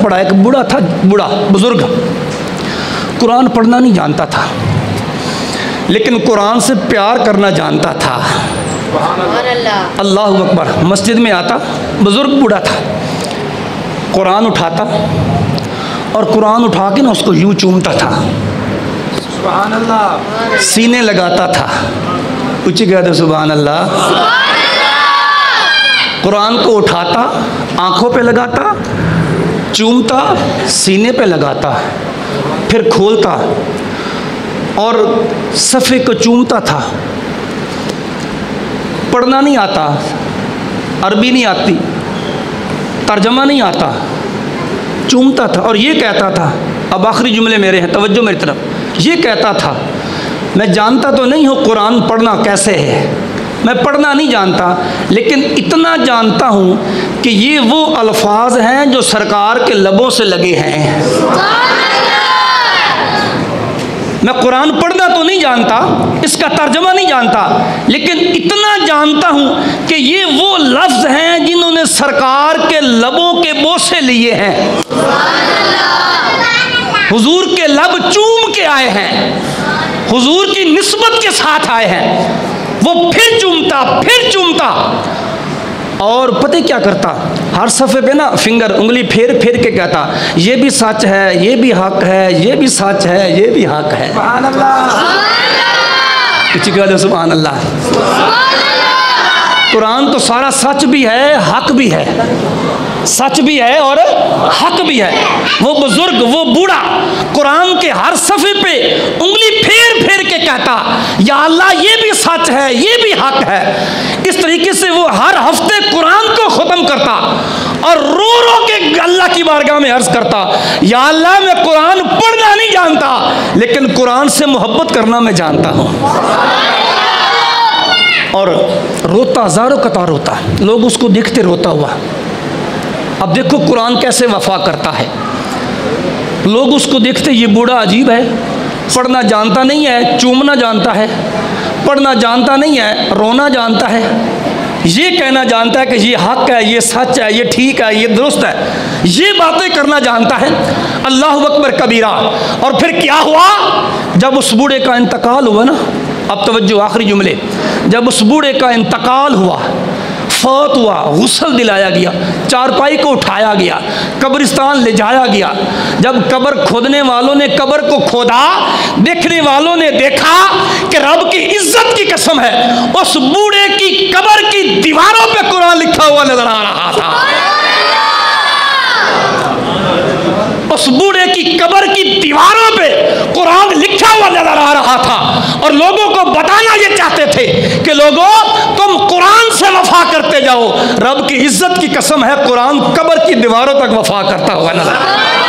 पड़ा। एक बूढ़ा था, बूढ़ा बुजुर्ग, कुरान पढ़ना नहीं जानता था, लेकिन कुरान से प्यार करना जानता था। अल्लाह अकबर। मस्जिद में आता, बुजुर्ग बूढ़ा था, कुरान उठाता और कुरान उठा के ना उसको यूँ चूमता था, सुभान अल्लाह, सीने लगाता था। ऊँची कह दो सुभान अल्लाह। कुरान को उठाता, आँखों पे लगाता, चूमता, सीने पे लगाता, फिर खोलता और सफ़े को चूमता था। पढ़ना नहीं आता, अरबी नहीं आती, तर्जमा नहीं आता, चूमता था और ये कहता था, अब आखिरी जुमले मेरे हैं, तवज्जो मेरी तरफ, ये कहता था मैं जानता तो नहीं हूँ कुरान पढ़ना कैसे है, मैं पढ़ना नहीं जानता, लेकिन इतना जानता हूँ कि ये वो अल्फाज हैं जो सरकार के लबों से लगे हैं। मैं कुरान पढ़ना तो नहीं जानता, इसका तर्जमा नहीं जानता, लेकिन इतना जानता हूँ कि ये वो लफ्ज़ हैं जिन्होंने सरकार के लबों के बोसे लिए हैं। हुजूर के लब चूम के आए हैं, हुजूर की निस्बत के साथ आए हैं। वो फिर चूमता और पता क्या करता, हर सफ़े पे ना फिंगर, उंगली फेर फेर के कहता, ये भी सच है, ये भी हक है, ये भी सच है, ये भी हक है। सुभान अल्लाह, सुभान अल्लाह। कुरान तो सारा सच भी है, हक भी है, सच भी है और हक भी है। वो बुजुर्ग, वो बूढ़ा कुरान के हर सफ़े पे उंगली फेर फेर के कहता, या अल्लाह ये भी सच है, ये भी हक है। इस तरीके से वो हर हफ्ते कुरान को ख़त्म करता और रो रो के अल्लाह की बारगाह में अर्ज़ करता, या अल्लाह मैं कुरान पढ़ना नहीं जानता, लेकिन कुरान से मोहब्बत करना मैं जानता हूँ। और रोता, हज़ारों कतार रोता, लोग उसको देखते रोता हुआ। अब देखो कुरान कैसे वफा करता है, लोग उसको देखते, ये बूढ़ा अजीब है, पढ़ना जानता नहीं है, चूमना जानता है, पढ़ना जानता नहीं है, रोना जानता है, ये कहना जानता है कि ये हक है, ये सच है, ये ठीक है, ये दुरुस्त है, ये बातें करना जानता है। अल्लाहु अकबर कबीरा। और फिर क्या हुआ, जब उस बूढ़े का इंतकाल हुआ ना, अब तवज्जो आखिरी जुमले, जब उस बूढ़े का इंतकाल हुआ, फौत हुआ, गुस्ल दिलाया गया, चारपाई को उठाया गया, कब्रिस्तान ले जाया गया। जब कब्र खोदने वालों ने कब्र को खोदा, देखने वालों ने देखा कि रब की इज्जत की कसम है, उस बूढ़े की कब्र की दीवारों पे कुरान लिखा हुआ नजर आ रहा था। उस बूढ़े की कब्र की दीवारों पे कुरान लिखा हुआ नजर आ रहा था। और लोगों को बताना ये चाहते थे कि लोगों, तुम कुरान से वफा करते जाओ, रब की इज्जत की कसम है, कुरान कब्र की दीवारों तक वफा करता हुआ नजर आ रहा है।